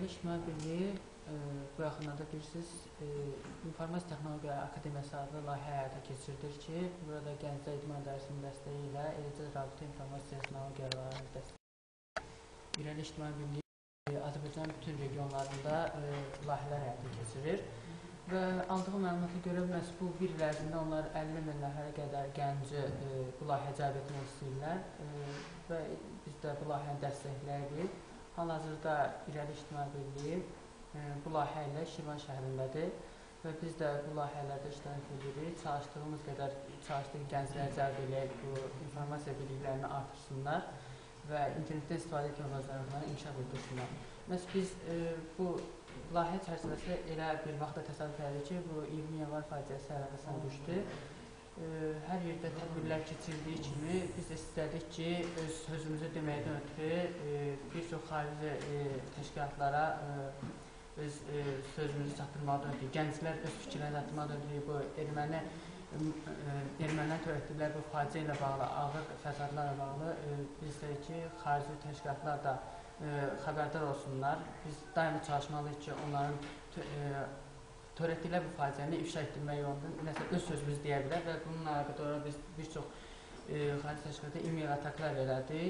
İctimai Birliyi bu yaxınlarda bilirsiniz, İnformasiya Texnologiya Akademiyası adlı layihə həyata keçirilir ki, burada Gənclər İdman Dərsinin dəstəyi ilə eləcə rabitə informasiya texnologiyalarının dəstəyi İrəli İctimai Birliyi Azərbaycanın bütün regionlarında layihələr həyata keçirir və aldığı məlumata görə məhz bu bir il ərzində onlar 50 min nəfərə qədər gənci bu layihəyə cəlb etmək istəyirlər və biz də bu layihəni dəstəkləyirik. Hal-hazırda İrəli İctimai Birliyi bu layihə ilə Şirvan şəhərindədir və biz də bu layihələrdə iştirak edirik. Çalışdığımız qədər çalışdıq gəncləri cəlb edək, bu informasiya biliklərini artırsınlar və internetdən istifadə etmə bacarıqlarını inkişaf etdirsinlər. Məhz biz bu layihə çərçivəsində elə bir vaxtda təsadüf elədik ki, bu 20 yanvar faciəsi əlaqəsində düşdü. Hər yerdə tədbirlər keçirdiyi kimi biz də istədik ki, öz sözümüzü deməkdən ötürü bir çox xarici təşkilatlara öz sözümüzü çatdırmadan ötürü, gənclər öz fikirlərini çatdırmadan ötürü bu ermənilər törətdikləri bu faciə ilə bağlı, ağır fəsadlarla bağlı biz istədik ki, xarici təşkilatlar da xəbərdar olsunlar. Biz daimi çalışmalıyıq ki, onların törətdikləri bu faciəni ifşa etdirmək yolunda nəsə öz sözümüzü deyə bilər və bununla əlaqədar biz bir çox xarici təşkilatda e-mail ataklar elədik.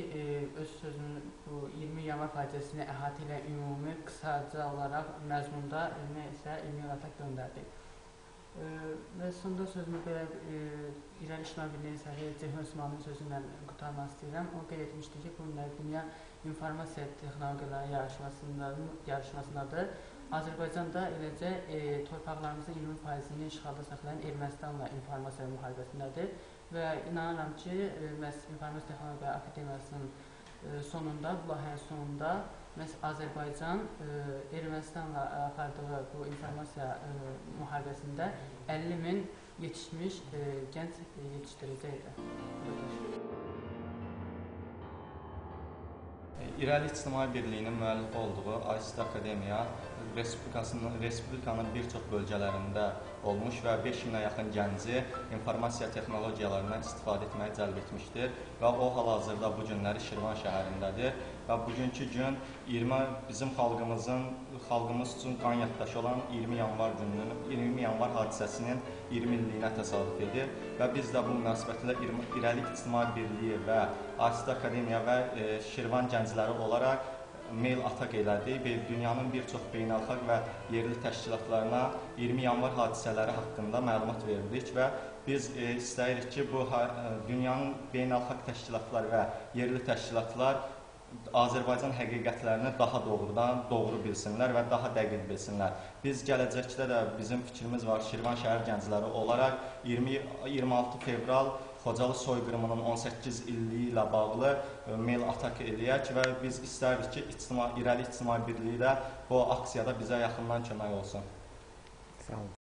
Öz sözünü bu 20 yanvar faciəsini əhatə ilə ümumi qısaca olaraq məzmunda isə e-mail atak göndərdik. Və sonda sözümü belə İrəli İctimai Birliyinin sədri Ceyhun Osmanlının sözü ilə qurtarmaq istəyirəm. O qeyd etmişdi ki, bu Dünya İnformasiya Texnologiyaları yarışmasındadır. Azərbaycanda eləcə torpaqlarımızın 20%-ni işğalda saxlayan Ermənistanla informasiya müharibəsindədir və inanıram ki, məhz İnformasiya Texnologiya Akademiyasının sonunda, bu layihənin sonunda məhz Azərbaycan Ermənistanla apardığı bu informasiya müharibəsində 50 min yetişmiş gənc yetişdirəcəkdir. İrəli İctimai Birliyinin müəllif olduğu AIST Akademiya Respublikanın bir çox bölgələrində olmuş və 5 minə yaxın gənci informasiya texnologiyalarından istifadə etməyə cəlb etmişdir və o hal-hazırda bu günləri Şirvan şəhərindədir və bugünkü gün bizim xalqımız üçün qan yaddaşı olan 20 yanvar hadisəsinin 20 illiyinə təsadüf edir və biz də bu münasibətlə İrəli İctimai Birliyi və AIST Akademiya və Şirvan gəncləri olaraq mail atak elədik və dünyanın bir çox beynəlxalq və yerli təşkilatlarına 20 yanvar hadisələri haqqında məlumat verdik və biz istəyirik ki, bu dünyanın beynəlxalq təşkilatlar və yerli təşkilatlar Azərbaycan həqiqətlərini daha doğru bilsinlər və daha dəqiq bilsinlər. Biz gələcəkdə də bizim fikrimiz var, Şirvan şəhər gəncləri olaraq 26 fevral Xocalı soyqırımının 18 illiyi ilə bağlı mail atak eləyək və biz istəyirik ki, İrəli İctimai Birliyi də bu aksiyada bizə yaxından kömək olsun. Sağ olun.